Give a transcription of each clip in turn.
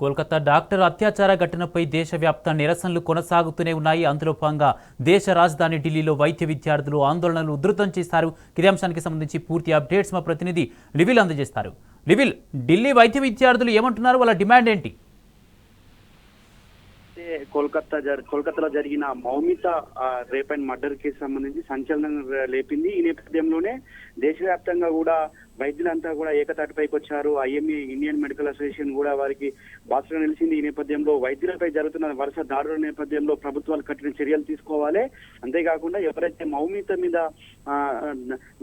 Kolkata doctor అత్యాచార ఘటనపై దేశవ్యాప్త నిరసనలు కొనసాగుతూనే ఉన్నాయి. అందులో భాగంగా దేశ రాజధాని ఢిల్లీలో వైద్య విద్యార్థులు ఆందోళనలు ఉధృతం చేశారు. ఇదే అంశానికి సంబంధించి పూర్తి అప్డేట్స్ మా ప్రతినిధి లివిల్ అందజేస్తారు. లివిల్, ఢిల్లీ వైద్య విద్యార్థులు ఏమంటున్నారు? వాళ్ళ డిమాండ్ ఏంటి? కోల్కతాలో జరిగిన Moumita rape and murder case సంబంధించి సంచలనం లేపింది. ఈ నేపథ్యంలోనే దేశవ్యాప్తంగా కూడా వైద్యులంతా కూడా ఏకతాటిపైకి వచ్చారు. ఐఎంఏ, ఇండియన్ మెడికల్ అసోసియేషన్ కూడా వారికి బాసగా నిలిచింది. ఈ నేపథ్యంలో వైద్యులపై జరుగుతున్న వరుస దాడుల నేపథ్యంలో ప్రభుత్వాలు కఠిన చర్యలు తీసుకోవాలి. అంతేకాకుండా ఎవరైతే మౌమిత మీద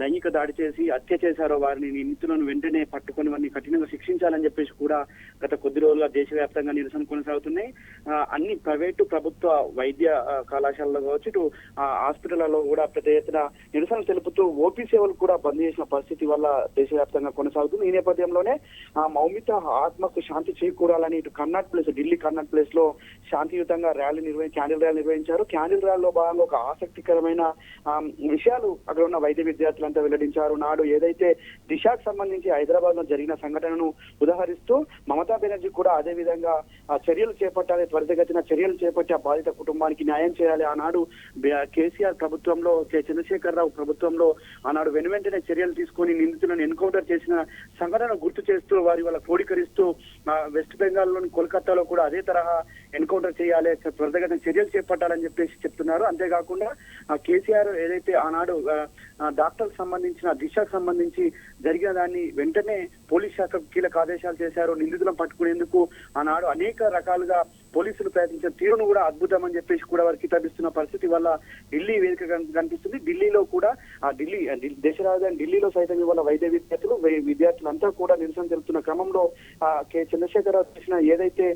లైంగిక దాడి చేసి హత్య చేశారో వారిని నిందితులను వెంటనే పట్టుకొని వారిని కఠినంగా శిక్షించాలని చెప్పేసి కూడా గత కొద్ది రోజులుగా దేశవ్యాప్తంగా నిరసన కొనసాగుతున్నాయి. అన్ని ప్రైవేటు ప్రభుత్వ వైద్య కళాశాలలో కావచ్చు, ఇటు హాస్పిటళ్లలో కూడా పెద్ద ఎత్తున నిరసన తెలుపుతూ ఓపీ సేవలు కూడా బంద్ చేసిన పరిస్థితి వల్ల దేశవ్యాప్తంగా కొనసాగుతుంది. ఈ నేపథ్యంలోనే మౌమిత ఆత్మకు శాంతి చేకూరాలని ఇటు కర్నాట్ ప్లేస్, ఢిల్లీ కర్నాట్ ప్లేస్ లో శాంతియుతంగా క్యాండిల్ ర్యాలీ నిర్వహించారు. క్యాండిల్ ర్యాలీలో భాగంగా ఒక ఆసక్తికరమైన విషయాలు అక్కడ ఉన్న వైద్య విద్యార్థులంతా వెల్లడించారు. నాడు ఏదైతే దిశకు సంబంధించి హైదరాబాద్ లో జరిగిన సంఘటనను ఉదాహరిస్తూ మమతా బెనర్జీ కూడా అదే విధంగా చర్యలు చేపట్టాలి, త్వరితగతిన చర్యలు చేపట్టి ఆ బాధిత కుటుంబానికి న్యాయం చేయాలి. ఆనాడు కేసీఆర్ ప్రభుత్వంలో, చంద్రశేఖరరావు ప్రభుత్వంలో ఆనాడు వెనువెంటనే చర్యలు తీసుకొని నిందితులను ఎన్కౌంటర్ చేసిన సంఘటనను గుర్తు చేస్తూ వాళ్ళ క్రోడీకరిస్తూ వెస్ట్ బెంగాల్ లోని కోల్కతాలో కూడా అదే తరహా ఎన్కౌంటర్ చేయాలి, త్వరితగతిన చర్యలు చేపట్టాలని చెప్పేసి చెప్తున్నారు. అంతేకాకుండా కేసీఆర్ ఏదైతే ఆనాడు డాక్టర్ సంబంధించిన దిశకు సంబంధించి జరిగిన దాన్ని వెంటనే పోలీస్ శాఖ కీలక ఆదేశాలు చేశారు. నిందితులను పట్టుకునేందుకు ఆనాడు అనేక రకాలుగా పోలీసులు ప్రయత్నించిన తీరును కూడా అద్భుతం అని చెప్పేసి కూడా వారికి కితాబిస్తున్న పరిస్థితి వల్ల ఢిల్లీ వేదిక కనిపిస్తుంది. ఢిల్లీలో కూడా దేశ రాజధాని ఢిల్లీలో సైతం ఇవాళ వైద్య విద్యార్థులంతా కూడా నిరసన తెలుపుతున్న క్రమంలో చంద్రశేఖరరావు చేసిన ఏదైతే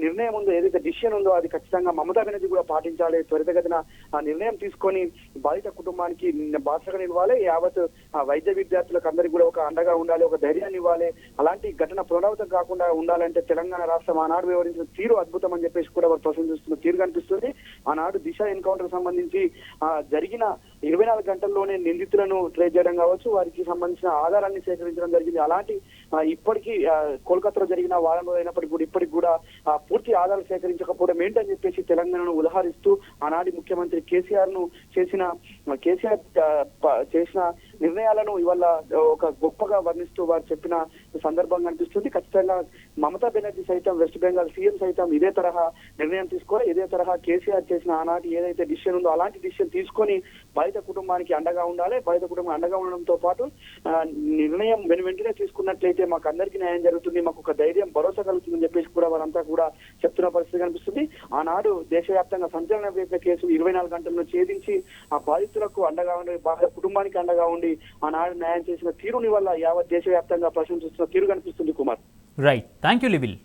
నిర్ణయం ఉందో, ఏదైతే డిసిషన్ ఉందో అది ఖచ్చితంగా మమతా బెనర్జీ కూడా పాటించాలి. త్వరితగతిన ఆ నిర్ణయం తీసుకొని బాధిత కుటుంబానికి బాసగా నిలవాలి. యావత్ వైద్య విద్యార్థులకు అందరికీ కూడా ఒక అండగా ఉండాలి, ఒక ధైర్యాన్ని ఇవ్వాలి. అలాంటి ఘటన పునరావృతం కాకుండా ఉండాలంటే తెలంగాణ రాష్ట్రం ఆనాడు వివరించిన తీరు అద్భుతం అని చెప్పేసి కూడా వారు ప్రశంసిస్తున్న తీరు కనిపిస్తుంది. ఆనాడు దిశ ఎన్కౌంటర్ సంబంధించి జరిగిన 24 గంటల్లోనే నిందితులను ట్రేస్ చేయడం కావచ్చు, వారికి సంబంధించిన ఆధారాన్ని సేకరించడం జరిగింది. అలాంటి ఇప్పటికీ కోల్కతాలో జరిగిన వారం రోజులైనప్పటికీ కూడా ఇప్పటికి కూడా పూర్తి ఆధారాలు సేకరించకపోవడం ఏంటని చెప్పేసి తెలంగాణను ఉదాహరిస్తూ ఆనాటి ముఖ్యమంత్రి కేసీఆర్ చేసిన నిర్ణయాలను ఇవాళ ఒక గొప్పగా వర్ణిస్తూ వారు చెప్పిన సందర్భం కనిపిస్తుంది. ఖచ్చితంగా మమతా బెనర్జీ సైతం, వెస్ట్ బెంగాల్ సీఎం సైతం ఇదే తరహా నిర్ణయం తీసుకోవాలి. ఇదే తరహా కేసీఆర్ చేసిన ఆనాటి ఏదైతే డిసిషన్ ఉందో అలాంటి డిసిషన్ తీసుకొని బాధిత కుటుంబానికి అండగా ఉండాలి. బాధిత కుటుంబం అండగా ఉండడంతో పాటు నిర్ణయం వెంటనే తీసుకున్నట్లయితే మాకు అందరికీ న్యాయం జరుగుతుంది, మాకు ఒక ధైర్యం, భరోసా కలుగుతుందని చెప్పేసి కూడా వారంతా కూడా చెప్తున్న పరిస్థితి కనిపిస్తుంది. ఆనాడు దేశవ్యాప్తంగా సంచలన కేసు 24 గంటలను ఛేదించి ఆ బాధితులకు అండగా ఉండి, బాధిత కుటుంబానికి అండగా ఉండి ఆనాడు న్యాయం చేసిన తీరుని వల్ల యావత్ దేశవ్యాప్తంగా ప్రశంసిస్తున్న తీరు కనిపిస్తుంది. Kumar, right, thank you లివిల్.